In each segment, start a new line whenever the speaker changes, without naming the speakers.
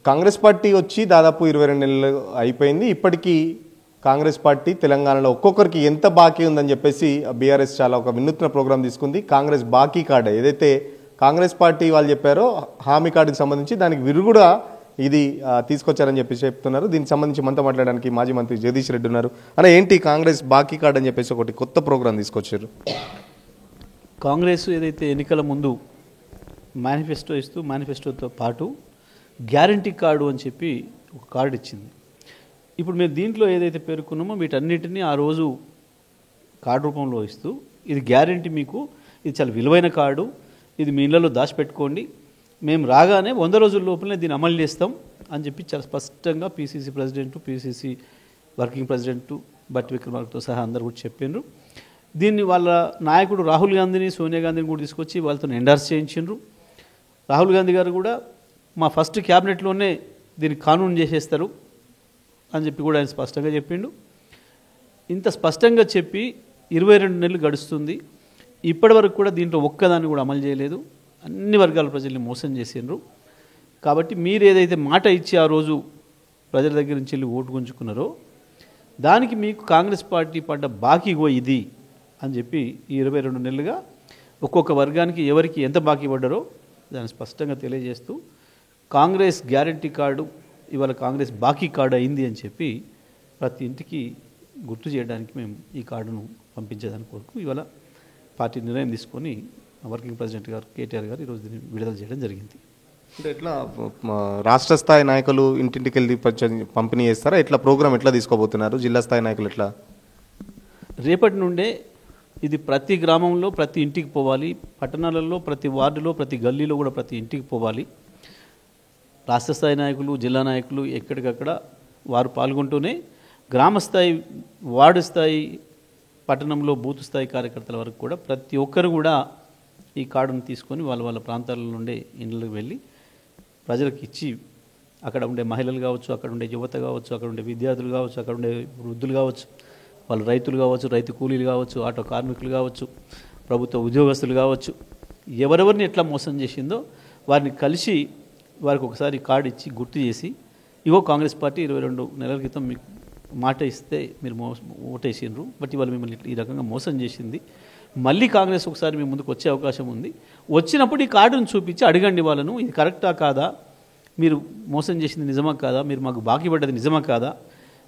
Congress party వచ్చి దాదాపు 22 నెలలు అయిపోయింది. ఇప్పటికీ కాంగ్రెస్ పార్టీ తెలంగాణలో ఒక్కొక్కరికి ఎంత బాకీ ఉందని చెప్పేసి బీఆర్ఎస్ చాలా ఒక వినూత్న ప్రోగ్రాం తీసుకుంది. కాంగ్రెస్ బాకీ కార్డు ఏదైతే కాంగ్రెస్ పార్టీ వాళ్ళు చెప్పారో హామీ కార్డుకి సంబంధించి దానికి విరుగుడా ఇది తీసుకొచ్చారని చెప్పేసి చెప్తున్నారు. దీనికి సంబంధించి మనతో మాట్లాడడానికి మాజీ మంత్రి జగదీష్ రెడ్డి ఉన్నారు. అలా ఏంటి కాంగ్రెస్ బాకీ కార్డు అని చెప్పేసి ఒకటి కొత్త ప్రోగ్రాం తీసుకొచ్చారు.
కాంగ్రెస్ ఏదైతే ఎన్నికల ముందు మేనిఫెస్టో ఇస్తూ మేనిఫెస్టోతో పాటు గ్యారంటీ కార్డు అని చెప్పి ఒక కార్డు ఇచ్చింది. ఇప్పుడు మేము దీంట్లో ఏదైతే పేర్కొన్నామో వీటన్నిటినీ ఆ రోజు కార్డు రూపంలో ఇస్తూ ఇది గ్యారంటీ, మీకు ఇది చాలా విలువైన కార్డు, ఇది మీ ఇళ్లలో దాచిపెట్టుకోండి, మేము రాగానే 100 రోజుల లోపలనే దీన్ని అమలు చేస్తాం అని చెప్పి చాలా స్పష్టంగా PCC president, PCC working president బట్టి విక్రమార్కతో సహా అందరూ కూడా చెప్పినారు. దీన్ని వాళ్ళ నాయకుడు రాహుల్ గాంధీని, సోనియా గాంధీని కూడా తీసుకొచ్చి వాళ్ళతో ఎండార్స్ చేయించారు. రాహుల్ గాంధీ గారు కూడా మా ఫస్ట్ క్యాబినెట్లోనే దీన్ని కానూన్ చేసేస్తారు అని చెప్పి కూడా ఆయన స్పష్టంగా చెప్పిండు. ఇంత స్పష్టంగా చెప్పి 22 నెలలు గడుస్తుంది, ఇప్పటి వరకు కూడా దీంట్లో ఒక్కదాన్ని కూడా అమలు చేయలేదు. అన్ని వర్గాల ప్రజల్ని మోసం చేసిండ్రు. కాబట్టి మీరు ఏదైతే మాట ఇచ్చి ఆ రోజు ప్రజల దగ్గర నుంచి వెళ్ళి ఓటు గుంజుకున్నారో దానికి మీకు కాంగ్రెస్ పార్టీ పడ్డ బాకీ ఇది అని చెప్పి ఈ 22 నెలలుగా ఒక్కొక్క వర్గానికి ఎవరికి ఎంత బాకీ పడ్డారో దాన్ని స్పష్టంగా తెలియజేస్తూ కాంగ్రెస్ గ్యారంటీ కార్డు ఇవాళ కాంగ్రెస్ బాకీ కార్డు అయింది అని చెప్పి ప్రతి ఇంటికి గుర్తు చేయడానికి మేము ఈ కార్డును పంపించేదాని కొరకు ఇవాళ పార్టీ నిర్ణయం తీసుకొని వర్కింగ్ ప్రెసిడెంట్ గారు కేటీఆర్ గారు ఈరోజు దీన్ని విడుదల చేయడం జరిగింది.
అంటే ఎట్లా రాష్ట్ర స్థాయి నాయకులు ఇంటింటికి వెళ్ళి పంపిణీ చేస్తారా? ఎట్లా ప్రోగ్రామ్ ఎట్లా తీసుకోబోతున్నారు? జిల్లా స్థాయి నాయకులు ఎట్లా?
రేపటి నుండే ఇది ప్రతి గ్రామంలో ప్రతి ఇంటికి పోవాలి, పట్టణాలలో ప్రతి వార్డులో ప్రతి గల్లీలో కూడా ప్రతి ఇంటికి పోవాలి. రాష్ట్ర స్థాయి నాయకులు, జిల్లా నాయకులు ఎక్కడికక్కడ వారు పాల్గొంటూనే గ్రామస్థాయి, వార్డు స్థాయి, పట్టణంలో బూత్ స్థాయి కార్యకర్తల వరకు కూడా ప్రతి ఒక్కరు కూడా ఈ కార్డును తీసుకొని వాళ్ళ వాళ్ళ ప్రాంతాల నుండే ఇళ్ళకి వెళ్ళి ప్రజలకు ఇచ్చి అక్కడ ఉండే మహిళలు కావచ్చు, అక్కడ ఉండే యువత కావచ్చు, అక్కడ ఉండే విద్యార్థులు కావచ్చు, అక్కడ ఉండే వృద్ధులు కావచ్చు, వాళ్ళు రైతులు కావచ్చు, రైతు కూలీలు కావచ్చు, ఆటో కార్మికులు కావచ్చు, ప్రభుత్వ ఉద్యోగస్తులు కావచ్చు, ఎవరెవరిని ఎట్లా మోసం చేసిందో వారిని కలిసి వారికి ఒకసారి కార్డు ఇచ్చి గుర్తు చేసి, ఇగో కాంగ్రెస్ పార్టీ 22 నెలల క్రితం మీకు మాట ఇస్తే మీరు ఓటేసిండ్రు, బట్ ఇవాళ మిమ్మల్ని ఈ రకంగా మోసం చేసింది, మళ్ళీ కాంగ్రెస్ ఒకసారి మీ ముందుకు వచ్చే అవకాశం ఉంది, వచ్చినప్పుడు ఈ కార్డును చూపించి అడగండి వాళ్ళను, ఇది కరెక్టా కాదా, మీరు మోసం చేసింది నిజమా కాదా, మీరు మాకు బాకీ పడ్డది నిజమా కాదా,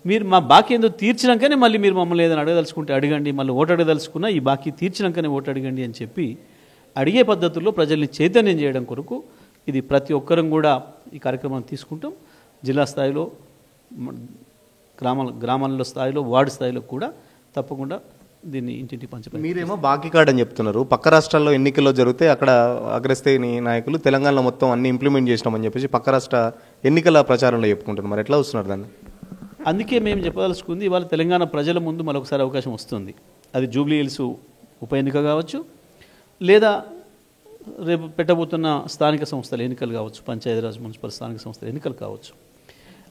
మీరు మా బాకీ ఏందో తీర్చినాకనే మళ్ళీ మీరు మమ్మల్ని ఏదైనా అడగదలుచుకుంటే అడగండి, మళ్ళీ ఓటు అడగదలుచుకున్నా ఈ బాకీ తీర్చినాకనే ఓటు అడగండి అని చెప్పి అడిగే పద్ధతుల్లో ప్రజల్ని చైతన్యం చేయడం కొరకు ఇది ప్రతి ఒక్కరం కూడా ఈ కార్యక్రమాన్ని తీసుకుంటాం. జిల్లా స్థాయిలో, గ్రామాల స్థాయిలో, వార్డు స్థాయిలో కూడా తప్పకుండా దీన్ని ఇంటింటికి పంచే.
మీరేమో బాకీ కార్డు అని చెప్తున్నారు. పక్క రాష్ట్రాల్లో ఎన్నికల్లో జరిగితే అక్కడ అగ్రస్థాయి నాయకులు తెలంగాణలో మొత్తం అన్ని ఇంప్లిమెంట్ చేసినామని చెప్పేసి పక్క రాష్ట్ర ఎన్నికల ప్రచారంలో చెప్పుకుంటున్నారు. మరి ఎట్లా వస్తున్నారు దాన్ని?
అందుకే మేము చెప్పదలుచుకుంది, ఇవాళ తెలంగాణ ప్రజల ముందు మరొకసారి అవకాశం వస్తుంది. అది జూబ్లీ హిల్స్ ఉప ఎన్నిక కావచ్చు, లేదా రేపు పెట్టబోతున్న స్థానిక సంస్థల ఎన్నికలు కావచ్చు, పంచాయతీరాజ్ మున్సిపల్ స్థానిక సంస్థల ఎన్నికలు కావచ్చు.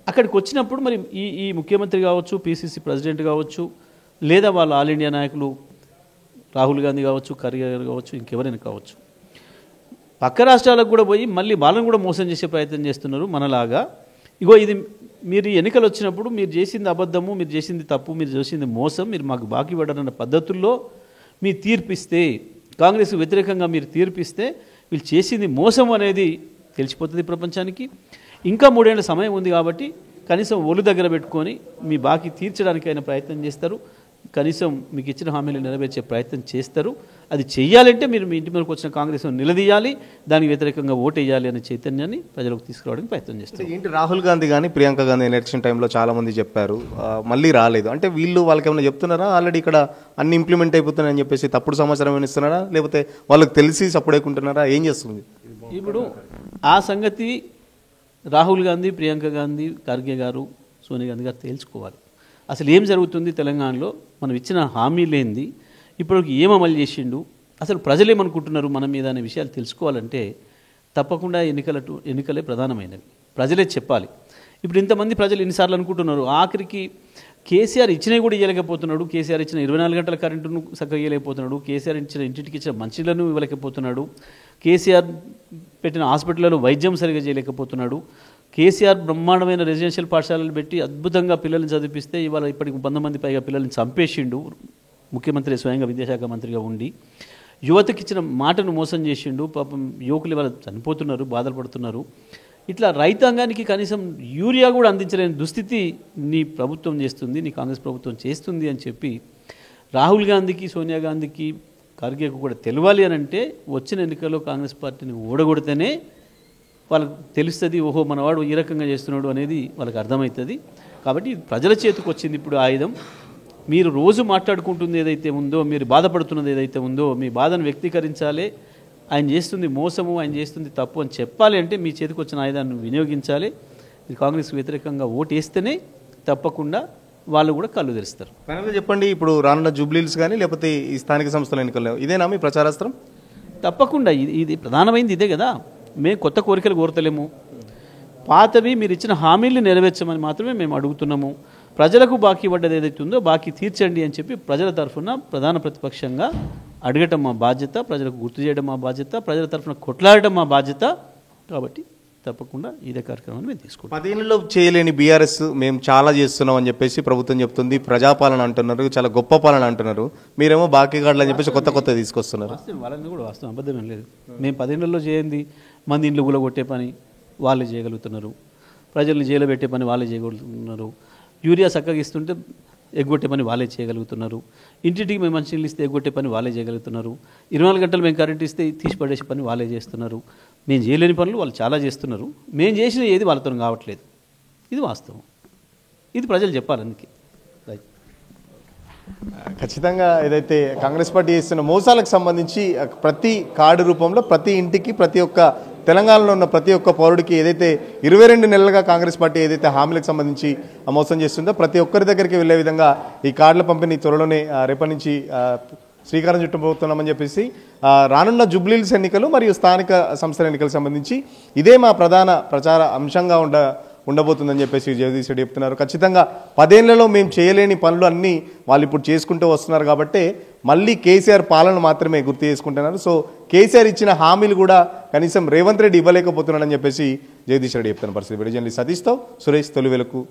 అక్కడికి వచ్చినప్పుడు మరి ఈ ముఖ్యమంత్రి కావచ్చు, పీసీసీ ప్రెసిడెంట్ కావచ్చు, లేదా వాళ్ళ ఆల్ ఇండియా నాయకులు రాహుల్ గాంధీ కావచ్చు, ఖర్గే గారు కావచ్చు, ఇంకెవరైనా కావచ్చు, పక్క రాష్ట్రాలకు కూడా పోయి మళ్ళీ వాళ్ళని కూడా మోసం చేసే ప్రయత్నం చేస్తున్నారు మనలాగా. ఇగో ఇది మీరు ఎన్నికలు వచ్చినప్పుడు మీరు చేసింది అబద్ధము, మీరు చేసింది తప్పు, మీరు చేసింది మోసం, మీరు మాకు బాకీ పడారన్న పద్ధతుల్లో మీ తీర్పిస్తే, కాంగ్రెస్కు వ్యతిరేకంగా మీరు తీర్పిస్తే వీళ్ళు చేసింది మోసం అనేది తెలిసిపోతుంది ప్రపంచానికి. ఇంకా 3 ఏళ్ల సమయం ఉంది కాబట్టి కనీసం ఒళ్ళు దగ్గర పెట్టుకొని మీ బాకీ తీర్చడానికైనా ప్రయత్నం చేస్తారు, కనీసం మీకు ఇచ్చిన హామీలు నెరవేర్చే ప్రయత్నం చేస్తారు. అది చెయ్యాలంటే మీరు మీ ఇంటి మీదకి వచ్చిన కాంగ్రెస్ను నిలదీయాలి, దానికి వ్యతిరేకంగా ఓటు వేయాలి అనే చైతన్యాన్ని ప్రజలకు తీసుకురావడానికి ప్రయత్నం చేస్తారు.
ఏంటి రాహుల్ గాంధీ కానీ ప్రియాంక గాంధీ ఎలక్షన్ టైంలో చాలామంది చెప్పారు, మళ్ళీ రాలేదు అంటే వీళ్ళు వాళ్ళకి ఏమైనా చెప్తున్నారా? ఆల్రెడీ ఇక్కడ అన్ని ఇంప్లిమెంట్ అయిపోతున్నాయని చెప్పేసి తప్పుడు సమాచారం ఏమైనా ఇస్తున్నారా, లేకపోతే వాళ్ళకి తెలిసి సపోర్ట్ ఏం చేస్తుంది?
ఇప్పుడు ఆ సంగతి రాహుల్ గాంధీ, ప్రియాంక గాంధీ, ఖర్గే గారు, సోనియా గాంధీ గారు తేల్చుకోవాలి. అసలు ఏం జరుగుతుంది తెలంగాణలో, మనం ఇచ్చిన హామీలేంది, ఇప్పటికి ఏం అమలు చేసిండు, అసలు ప్రజలు ఏమనుకుంటున్నారు మన మీద అనే విషయాలు తెలుసుకోవాలంటే తప్పకుండా ఎన్నికలే ప్రధానమైనవి, ప్రజలే చెప్పాలి. ఇప్పుడు ఇంతమంది ప్రజలు ఎన్నిసార్లు అనుకుంటున్నారు, ఆఖరికి కేసీఆర్ ఇచ్చినవి కూడా ఇవ్వలేకపోతున్నాడు, కేసీఆర్ ఇచ్చిన 24 గంటల కరెంటును చక్కగా ఇవ్వలేకపోతున్నాడు, కేసీఆర్ ఇచ్చిన ఇంటికి ఇచ్చిన మంచిలను ఇవ్వలేకపోతున్నాడు, కేసీఆర్ పెట్టిన హాస్పిటల్లో వైద్యం సరిగా చేయలేకపోతున్నాడు, కేసీఆర్ బ్రహ్మాండమైన రెసిడెన్షియల్ పాఠశాలలు పెట్టి అద్భుతంగా పిల్లల్ని చదివిస్తే ఇవాళ ఇప్పటికి 100 మంది పైగా పిల్లల్ని చంపేసిండు. ముఖ్యమంత్రి స్వయంగా విద్యాశాఖ మంత్రిగా ఉండి యువతకి ఇచ్చిన మాటను మోసం చేసిండు. పాపం యువకులు ఇవాళ చనిపోతున్నారు, బాధలు పడుతున్నారు. ఇట్లా రైతాంగానికి కనీసం యూరియా కూడా అందించలేని దుస్థితి నీ ప్రభుత్వం చేస్తుంది, నీ కాంగ్రెస్ ప్రభుత్వం చేస్తుంది అని చెప్పి రాహుల్ గాంధీకి, సోనియా గాంధీకి, ఖర్గేకు కూడా తెలియాలి అని అంటే వచ్చిన ఎన్నికల్లో కాంగ్రెస్ పార్టీని ఓడగొడితేనే వాళ్ళకు తెలుస్తుంది, ఓహో మనవాడు ఈ రకంగా చేస్తున్నాడు అనేది వాళ్ళకి అర్థమవుతుంది. కాబట్టి ప్రజల చేతికి వచ్చింది ఇప్పుడు ఆయుధం. మీరు రోజు మాట్లాడుకుంటుంది ఏదైతే ఉందో, మీరు బాధపడుతున్నది ఏదైతే ఉందో, మీ బాధను వ్యక్తీకరించాలి. ఆయన చేస్తుంది మోసము, ఆయన చేస్తుంది తప్పు అని చెప్పాలి అంటే మీ చేతికి వచ్చిన ఆయుధాన్ని వినియోగించాలి. మీరు కాంగ్రెస్కి వ్యతిరేకంగా ఓటు వేస్తేనే తప్పకుండా వాళ్ళు కూడా కళ్ళు తెరుస్తారు.
ఫైనల్గా చెప్పండి, ఇప్పుడు రానున్న జూబ్లీస్ కానీ లేకపోతే ఈ స్థానిక సంస్థల ఎన్నికల్లో ఇదేనా మీ ప్రచారాస్త్రం?
తప్పకుండా ఇది ప్రధానమైంది ఇదే కదా. మేము కొత్త కోరికలు కోరతలేము, పాతవి మీరు ఇచ్చిన హామీల్ని నెరవేర్చమని మాత్రమే మేము అడుగుతున్నాము. ప్రజలకు బాకీ పడ్డది ఏదైతే ఉందో బాకీ తీర్చండి అని చెప్పి ప్రజల తరఫున ప్రధాన ప్రతిపక్షంగా అడగటం మా బాధ్యత, ప్రజలకు గుర్తు చేయడం మా బాధ్యత, ప్రజల తరఫున కొట్లాడటం మా బాధ్యత. కాబట్టి తప్పకుండా ఇదే కార్యక్రమాన్ని మేము తీసుకుంటాం.
10 ఏళ్ళలో చేయలేని బీఆర్ఎస్ మేము చాలా చేస్తున్నాం అని చెప్పేసి ప్రభుత్వం చెప్తుంది. ప్రజాపాలన అంటున్నారు, చాలా గొప్ప పాలన అంటున్నారు. మీరేమో బాకీ కార్డులు అని చెప్పేసి కొత్త తీసుకొస్తున్నారు.
వాళ్ళని కూడా వాస్తవం, అబద్ధం లేదు. మేము 10 ఏళ్ళలో చేయండి, మంది ఇండ్లు గులగొట్టే పని వాళ్ళే చేయగలుగుతున్నారు, ప్రజల్ని జైలు పెట్టే పని వాళ్ళే చేయగలుగుతున్నారు, యూరియా చక్కగా ఇస్తుంటే ఎగ్గొట్టే పని వాళ్ళే చేయగలుగుతున్నారు, ఇంటింటికి మేము మంచి నీళ్ళు ఇస్తే ఎగ్గొట్టే పని వాళ్ళే చేయగలుగుతున్నారు, 24 గంటలు మేము కరెంట్ ఇస్తే తీసి పడేసే పని వాళ్ళే చేస్తున్నారు. మేము చేయలేని పనులు వాళ్ళు చాలా చేస్తున్నారు. మేము చేసిన ఏది వాళ్ళతో కావట్లేదు. ఇది వాస్తవం, ఇది ప్రజలు చెప్పాలి. అందుకే
ఖచ్చితంగా ఏదైతే కాంగ్రెస్ పార్టీ చేస్తున్న మోసాలకు సంబంధించి ప్రతి కార్డు రూపంలో ప్రతి ఇంటికి, ప్రతి ఒక్క తెలంగాణలో ఉన్న ప్రతి ఒక్క పౌరుడికి ఏదైతే 22 నెలలుగా కాంగ్రెస్ పార్టీ ఏదైతే హామీలకు సంబంధించి మోసం చేస్తుందో ప్రతి ఒక్కరి దగ్గరికి వెళ్లే విధంగా ఈ కార్డుల పంపిణీ త్వరలోనే రేపటి నుంచి శ్రీకారం చుట్టబోతున్నామని చెప్పేసి రానున్న జూబ్లీహిల్స్ ఎన్నికలు మరియు స్థానిక సంస్థల ఎన్నికలకు సంబంధించి ఇదే మా ప్రధాన ప్రచార అంశంగా ఉండబోతుందని చెప్పేసి జగదీష్ రెడ్డి చెప్తున్నారు. ఖచ్చితంగా 10 ఏళ్లలో మేము చేయలేని పనులు అన్నీ వాళ్ళు ఇప్పుడు చేసుకుంటూ వస్తున్నారు. కాబట్టి మళ్ళీ కేసీఆర్ పాలన మాత్రమే గుర్తు చేసుకుంటున్నారు. సో కేసీఆర్ ఇచ్చిన హామీలు కూడా కనీసం రేవంత్ రెడ్డి ఇవ్వలేకపోతున్నాడని చెప్పేసి జగదీష్ రెడ్డి చెప్తున్న పరిస్థితి. విడిజన్లీ సతీష్తో సురేష్, తొలి వెలుగు.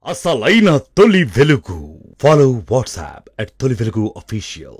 అసలైన తొలి వెలుగు. ఫాలో వాట్సాప్ @తొలి వెలుగు official.